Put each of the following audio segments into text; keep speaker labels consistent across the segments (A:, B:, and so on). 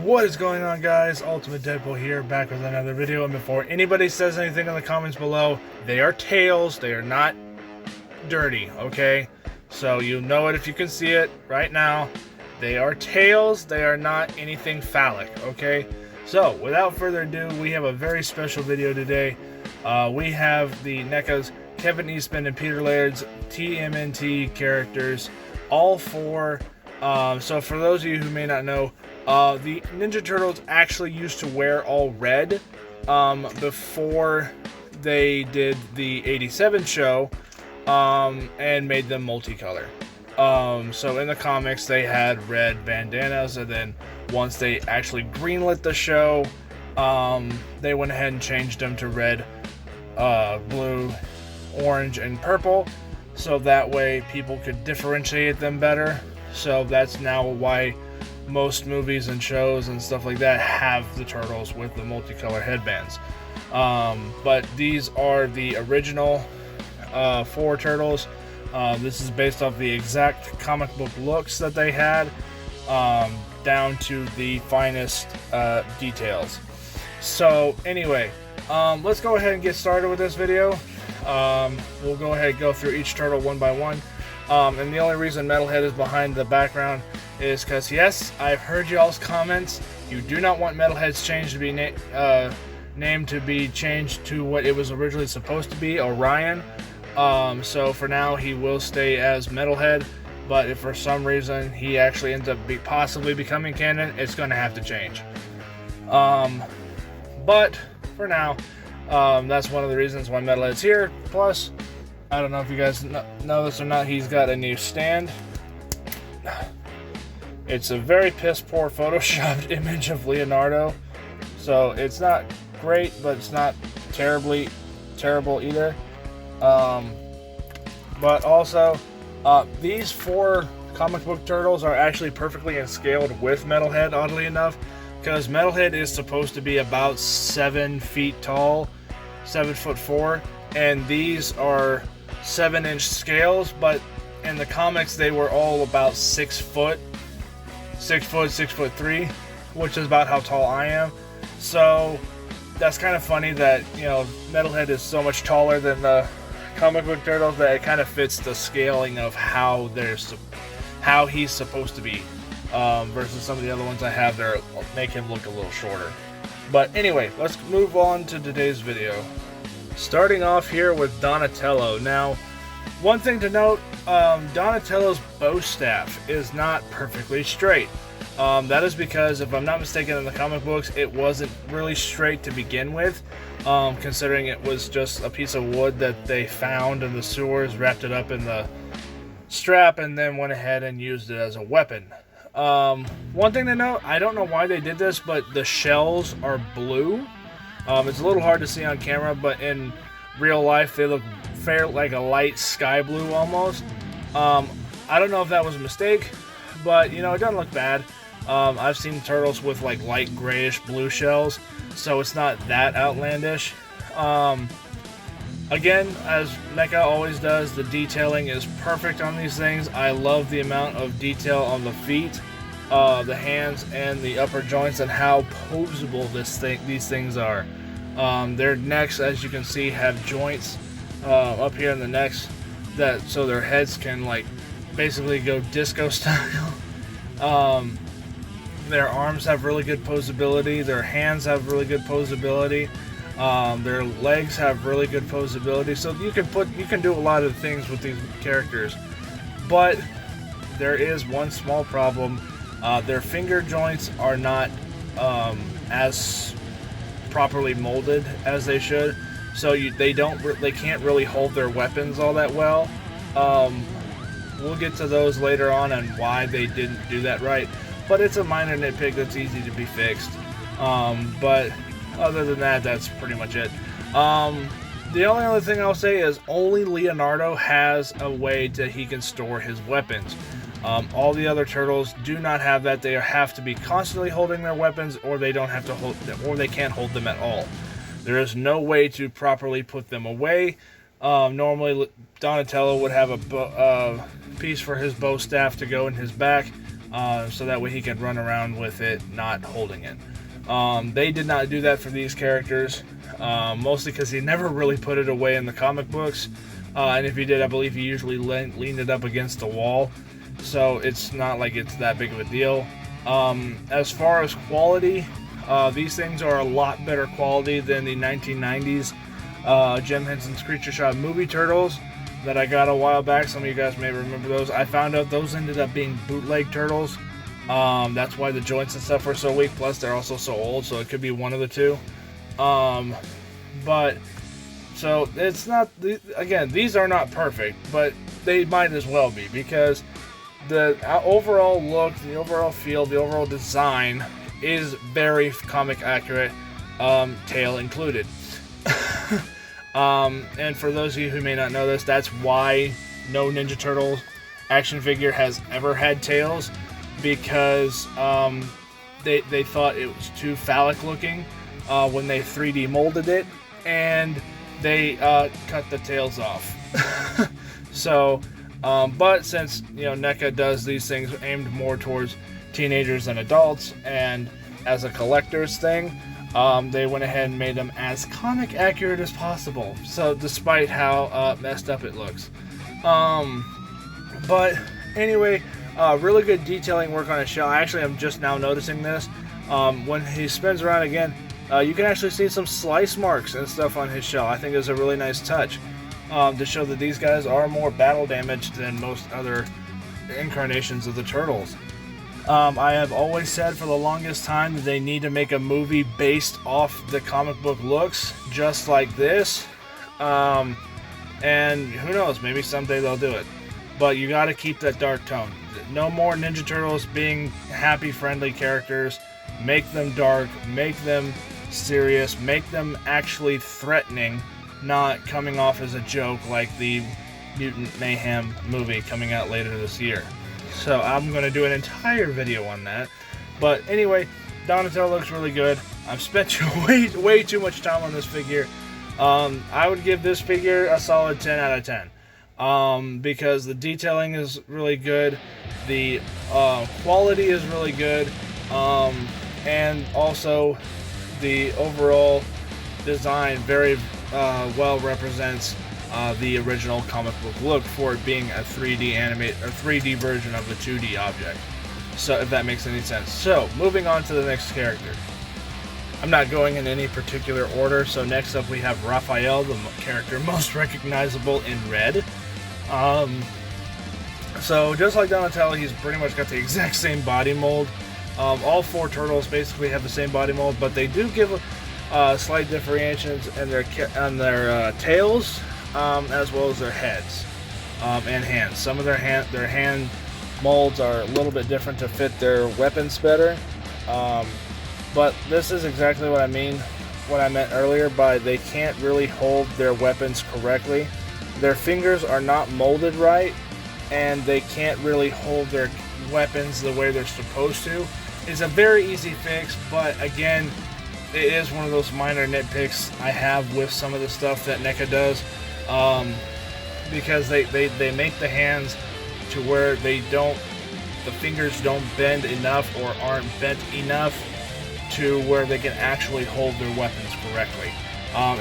A: What is going on, guys? Ultimate Deadpool here, back with another video. And before anybody says anything in the comments below, they are tails. They are not dirty, okay? So you know it if you can see it right now. They are tails. They are not anything phallic, okay? So without further ado, we have a very special video today. We have the NECA's Kevin Eastman and Peter Laird's tmnt characters, all four. So for those of you who may not know, the Ninja Turtles actually used to wear all red before they did the 87 show and made them multicolor. So in the comics they had red bandanas, and then once they actually greenlit the show, they went ahead and changed them to red, blue, orange, and purple, so that way people could differentiate them better. So that's now why most movies and shows and stuff like that have the turtles with the multicolor headbands. But these are the original four turtles. This is based off the exact comic book looks that they had, down to the finest details. So anyway, let's go ahead and get started with this video. We'll go ahead and go through each turtle one by one. And the only reason Metalhead is behind the background is because, yes, I've heard y'all's comments. You do not want Metalhead's change to be name to be changed to what it was originally supposed to be, Orion. So for now, he will stay as Metalhead. But if for some reason he actually ends up possibly becoming canon, it's going to have to change. But for now, that's one of the reasons why Metalhead's here. Plus, I don't know if you guys know this or not, he's got a new stand. It's a very piss poor photoshopped image of Leonardo, so it's not great, but it's not terribly terrible either. But also, these four comic book turtles are actually perfectly in scaled with Metalhead, oddly enough, because Metalhead is supposed to be about 7 feet tall, 7'4", and these are 7-inch scales, but in the comics they were all about 6 foot, 6'3", which is about how tall I am. So that's kind of funny that, you know, Metalhead is so much taller than the comic book turtles that it kind of fits the scaling of how he's supposed to be, versus some of the other ones I have there make him look a little shorter. But anyway, let's move on to today's video. Starting off here with Donatello. Now, one thing to note, Donatello's bow staff is not perfectly straight. That is because, if I'm not mistaken, in the comic books, it wasn't really straight to begin with, considering it was just a piece of wood that they found in the sewers, wrapped it up in the strap, and then went ahead and used it as a weapon. One thing to note, I don't know why they did this, but the shells are blue. It's a little hard to see on camera, but in real life they look like a light sky blue almost. I don't know if that was a mistake, but you know, it doesn't look bad. I've seen turtles with like light grayish blue shells, so it's not that outlandish. Again, as NECA always does, the detailing is perfect on these things. I love the amount of detail on the feet, the hands, and the upper joints, and how poseable these things are. Their necks, as you can see, have joints up here in the necks so their heads can like basically go disco style. Their arms have really good posability. Their hands have really good posability. Their legs have really good posability. So you can do a lot of things with these characters. But there is one small problem. Their finger joints are not as properly molded as they should. So they can't really hold their weapons all that well. We'll get to those later on and why they didn't do that right. But it's a minor nitpick that's easy to be fixed. But other than that, that's pretty much it. The only other thing I'll say is only Leonardo has a way that he can store his weapons. All the other turtles do not have that. They have to be constantly holding their weapons, or they don't have to hold them, or they can't hold them at all. There is no way to properly put them away. Normally Donatello would have a piece for his bow staff to go in his back. so that way he could run around with it, not holding it. They did not do that for these characters, mostly because he never really put it away in the comic books, and if he did, I believe he usually leaned it up against the wall, so it's not like it's that big of a deal. As far as quality, these things are a lot better quality than the 1990s Jim Henson's Creature Shop movie turtles that I got a while back. Some of you guys may remember those. I found out those ended up being bootleg turtles. That's why the joints and stuff were so weak, plus they're also so old, so it could be one of the two. But so it's not, again, these are not perfect, but they might as well be, because the overall look, the overall feel, the overall design is very comic accurate, tail included. And for those of you who may not know this, that's why no Ninja Turtle action figure has ever had tails, because they thought it was too phallic looking when they 3D molded it, and they cut the tails off. So, but since, you know, NECA does these things aimed more towards teenagers and adults, and as a collector's thing, they went ahead and made them as comic accurate as possible. So, despite how messed up it looks. But anyway, really good detailing work on his shell. Actually, I'm just now noticing this. When he spins around again, you can actually see some slice marks and stuff on his shell. I think it's a really nice touch to show that these guys are more battle damaged than most other incarnations of the Turtles. I have always said for the longest time that they need to make a movie based off the comic book looks, just like this. And who knows, maybe someday they'll do it. But you gotta keep that dark tone. No more Ninja Turtles being happy, friendly characters. Make them dark, make them serious, make them actually threatening, not coming off as a joke like the Mutant Mayhem movie coming out later this year. So I'm going to do an entire video on that. But anyway, Donatello looks really good. I've spent way too much time on this figure. I would give this figure a solid 10 out of 10. Because the detailing is really good, the quality is really good, and also the overall design very well represents the original comic book look for it being a 3D animate or 3D version of a 2D object. So if that makes any sense. So moving on to the next character. I'm not going in any particular order. So next up we have Raphael, the character most recognizable in red. So just like Donatello, he's pretty much got the exact same body mold. All four turtles basically have the same body mold, but they do give slight differentiations in their tails, as well as their heads and hands. Some of their hand molds are a little bit different to fit their weapons better. But this is exactly what I mean, what I meant earlier by they can't really hold their weapons correctly. Their fingers are not molded right, and they can't really hold their weapons the way they're supposed to. It's a very easy fix, but again, it is one of those minor nitpicks I have with some of the stuff that NECA does, because they make the hands to where the fingers don't bend enough or aren't bent enough to where they can actually hold their weapons correctly.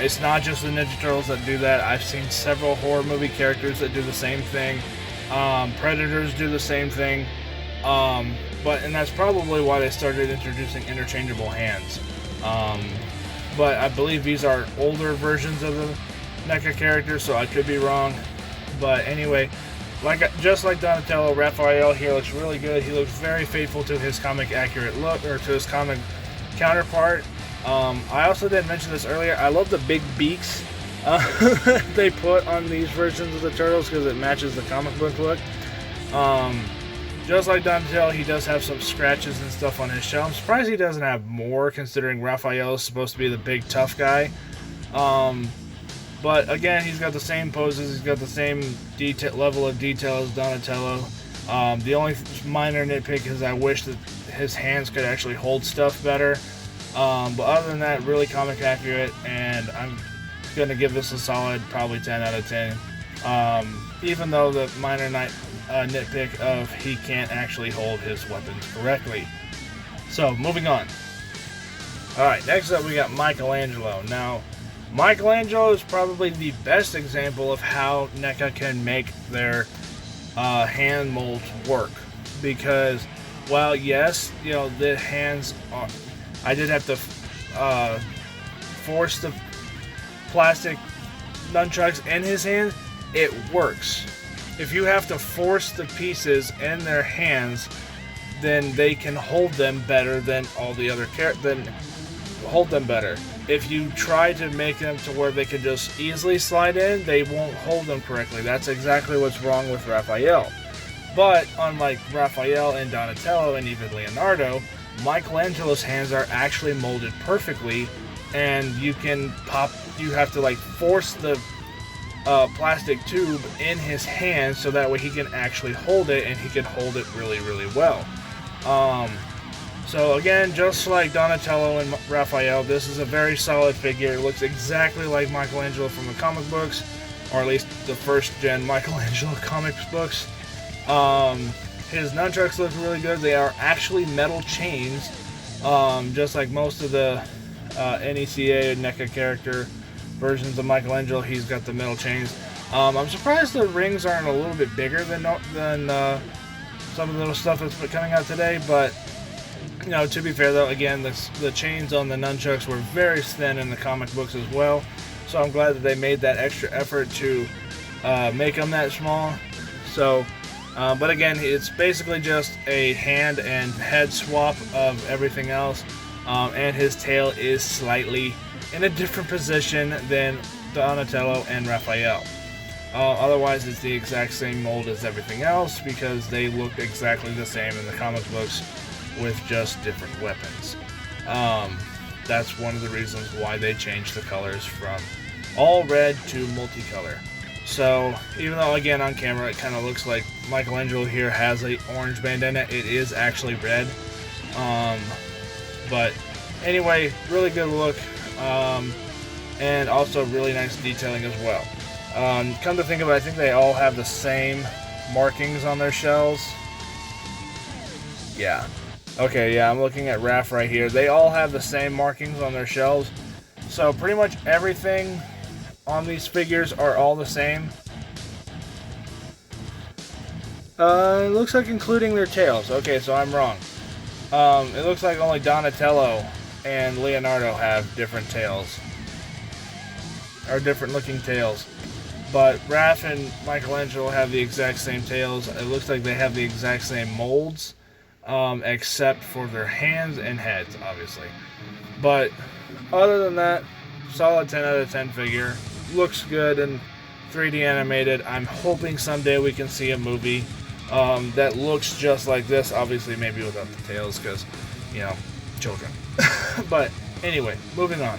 A: It's not just the Ninja Turtles that do that. I've seen several horror movie characters that do the same thing. Predators do the same thing. And that's probably why they started introducing interchangeable hands. But I believe these are older versions of the NECA characters, so I could be wrong. But anyway, just like Donatello, Raphael here looks really good. He looks very faithful to his comic accurate look, or to his comic counterpart. I also didn't mention this earlier. I love the big beaks they put on these versions of the Turtles because it matches the comic book look. Just like Donatello, he does have some scratches and stuff on his shell. I'm surprised he doesn't have more, considering Raphael is supposed to be the big tough guy. But again, he's got the same poses, he's got the same level of detail as Donatello. The only minor nitpick is I wish that his hands could actually hold stuff better. But other than that, really comic accurate, and I'm going to give this a solid probably 10 out of 10. Even though the minor nitpick of he can't actually hold his weapons correctly. So, moving on. Alright, next up we got Michelangelo. Now, Michelangelo is probably the best example of how NECA can make their hand molds work. Because, while yes, you know, the hands are... I did have to force the plastic nunchucks in his hand. It works. If you have to force the pieces in their hands, then they can hold them better than all the other hold them better. If you try to make them to where they can just easily slide in, they won't hold them correctly. That's exactly what's wrong with Raphael. But unlike Raphael and Donatello and even Leonardo, Michelangelo's hands are actually molded perfectly, and you have to like force the plastic tube in his hand so that way he can actually hold it, and he can hold it really, really well. So again, just like Donatello and Raphael, this is a very solid figure. It looks exactly like Michelangelo from the comic books, or at least the first gen Michelangelo comics books. His nunchucks look really good. They are actually metal chains, just like most of the NECA and NECA character versions of Michelangelo. He's got the metal chains. I'm surprised the rings aren't a little bit bigger than some of the stuff that's been coming out today, but you know, to be fair though, again, the chains on the nunchucks were very thin in the comic books as well, so I'm glad that they made that extra effort to make them that small. So, but again, it's basically just a hand and head swap of everything else, and his tail is slightly in a different position than Donatello and Raphael. Otherwise, it's the exact same mold as everything else because they look exactly the same in the comic books with just different weapons. That's one of the reasons why they changed the colors from all red to multicolor. So, even though, again, on camera it kind of looks like Michelangelo here has an orange bandana, it is actually red. But anyway, really good look, and also really nice detailing as well. Come to think of it, I think they all have the same markings on their shells. Yeah. Okay, yeah, I'm looking at Raph right here. They all have the same markings on their shells. So pretty much everything on these figures are all the same. It looks like including their tails. Okay, so I'm wrong. It looks like only Donatello and Leonardo have different tails. Or different looking tails. But Raph and Michelangelo have the exact same tails. It looks like they have the exact same molds. Except for their hands and heads, obviously. But other than that, solid 10 out of 10 figure. Looks good and 3D animated. I'm hoping someday we can see a movie that looks just like this. Obviously, maybe without the tails, because, you know, children. But anyway, moving on.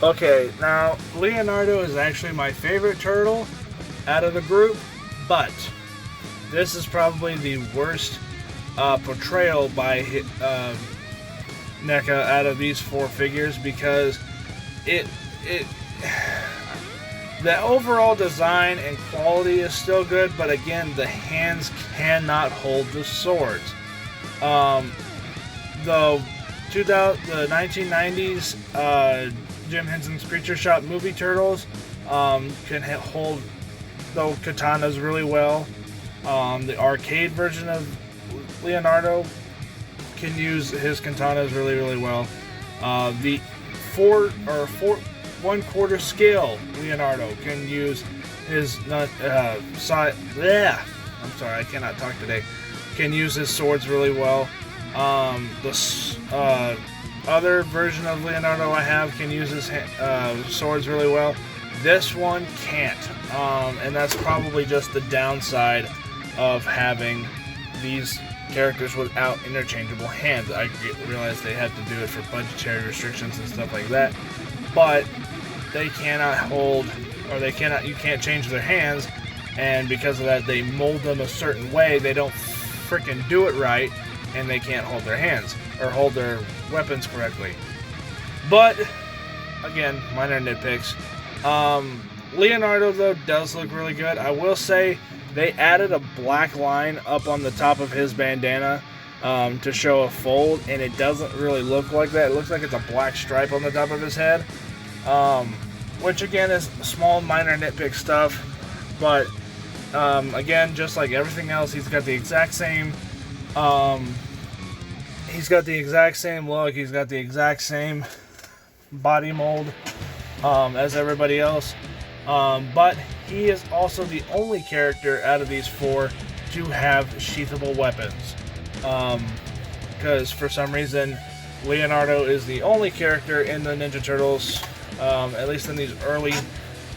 A: Okay, now Leonardo is actually my favorite turtle out of the group, but this is probably the worst portrayal by NECA out of these four figures, because the overall design and quality is still good, but again, the hands cannot hold the swords. The 1990s Jim Henson's Creature Shop movie turtles can hold the katanas really well. The arcade version of Leonardo can use his katanas really, really well. The 1/4 scale Leonardo can use his I'm sorry, I cannot talk today. Can use his swords really well. The other version of Leonardo I have can use his swords really well. This one can't, and that's probably just the downside of having these characters without interchangeable hands. I realize they had to do it for budgetary restrictions and stuff like that, but they cannot hold, or you can't change their hands, and because of that, they mold them a certain way. They don't freaking do it right, and they can't hold their hands or hold their weapons correctly. But again, minor nitpicks. Leonardo, though, does look really good. I will say they added a black line up on the top of his bandana to show a fold, and it doesn't really look like that. It looks like it's a black stripe on the top of his head, which again is small, minor nitpick stuff, but again, just like everything else, he's got the exact same look, he's got the exact same body mold as everybody else, but he is also the only character out of these four to have sheathable weapons. Because for some reason, Leonardo is the only character in the Ninja Turtles, at least in these early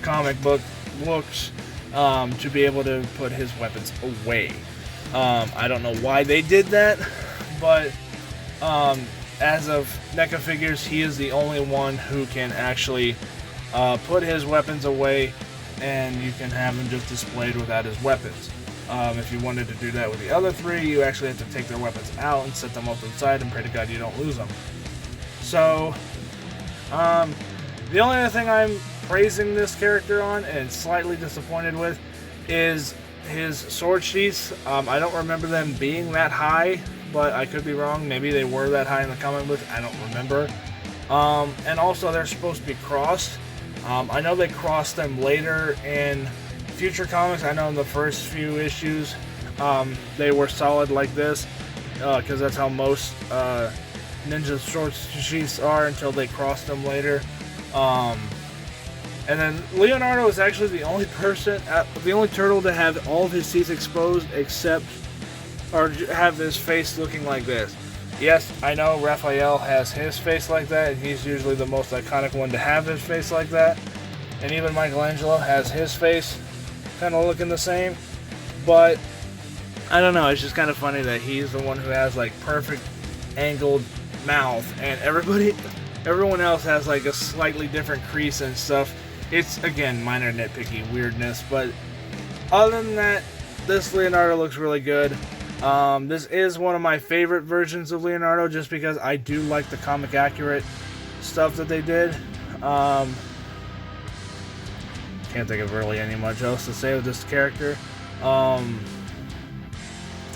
A: comic book looks, to be able to put his weapons away. I don't know why they did that, but as of NECA figures, he is the only one who can actually put his weapons away, and you can have them just displayed without his weapons. If you wanted to do that with the other three, you actually have to take their weapons out and set them up to the side and pray to God you don't lose them. So, the only other thing I'm praising this character on and slightly disappointed with is his sword sheaths. I don't remember them being that high, but I could be wrong. Maybe they were that high in the comic book. I don't remember. And also, they're supposed to be crossed. I know they crossed them later in future comics. I know in the first few issues they were solid like this, because that's how most ninja sword sheaths are until they crossed them later. And then Leonardo is actually the only turtle to have all of his teeth exposed except, or have his face looking like this. Yes, I know Raphael has his face like that, and he's usually the most iconic one to have his face like that. And even Michelangelo has his face kind of looking the same. But I don't know, it's just kind of funny that he's the one who has like perfect angled mouth, and everyone else has like a slightly different crease and stuff. It's, again, minor nitpicky weirdness, but other than that, this Leonardo looks really good. This is one of my favorite versions of Leonardo, just because I do like the comic accurate stuff that they did. Can't think of really any much else to say with this character.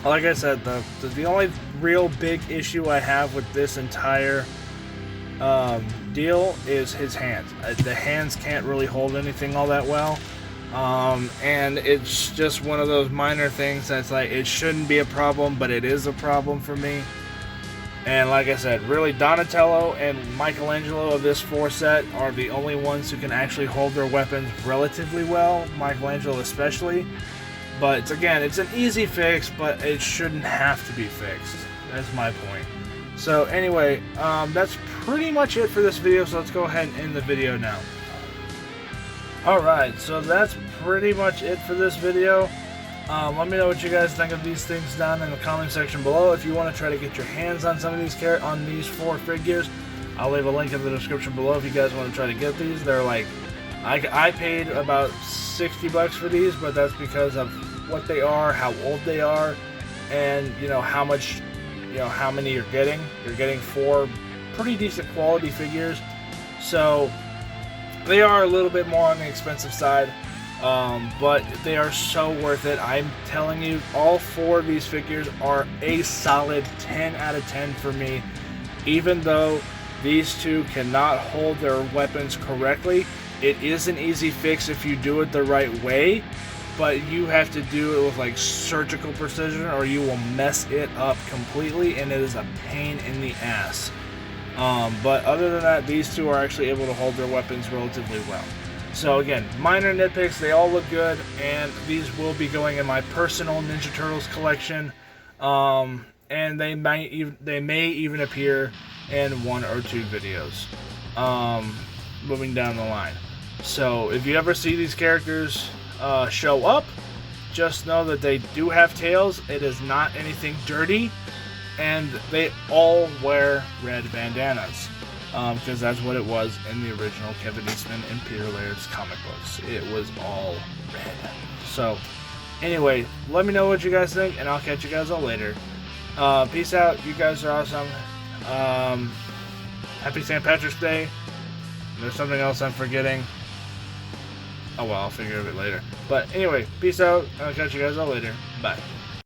A: Like I said, the only real big issue I have with this entire deal is his hands. The hands can't really hold anything all that well. And it's just one of those minor things that's like, it shouldn't be a problem, but it is a problem for me. And like I said, really Donatello and Michelangelo of this four set are the only ones who can actually hold their weapons relatively well, Michelangelo especially. But again, it's an easy fix, but it shouldn't have to be fixed. That's my point. So anyway, that's pretty much it for this video, so let's go ahead and end the video now. Alright, so that's pretty much it for this video. Let me know what you guys think of these things down in the comment section below. If you want to try to get your hands on some of these these four figures, I'll leave a link in the description below if you guys want to try to get these. They're like, I paid about $60 for these, but that's because of what they are, how old they are, and how much, how many you're getting. You're getting four pretty decent quality figures, so they are a little bit more on the expensive side, but they are so worth it. I'm telling you, all four of these figures are a solid 10 out of 10 for me. Even though these two cannot hold their weapons correctly, it is an easy fix if you do it the right way, but you have to do it with like surgical precision or you will mess it up completely, and it is a pain in the ass. But other than that, these two are actually able to hold their weapons relatively well. So again, minor nitpicks, they all look good, and these will be going in my personal Ninja Turtles collection, and they may even appear in 1 or 2 videos moving down the line. So if you ever see these characters show up, just know that they do have tails. It is not anything dirty, and they all wear red bandanas, because that's what it was in the original Kevin Eastman and Peter Laird's comic books. It was all red. So anyway, let me know what you guys think, and I'll catch you guys all later. Peace out. You guys are awesome. Happy St. Patrick's Day. There's something else I'm forgetting. Oh well, I'll figure it out later. But anyway, peace out. I'll catch you guys all later. Bye.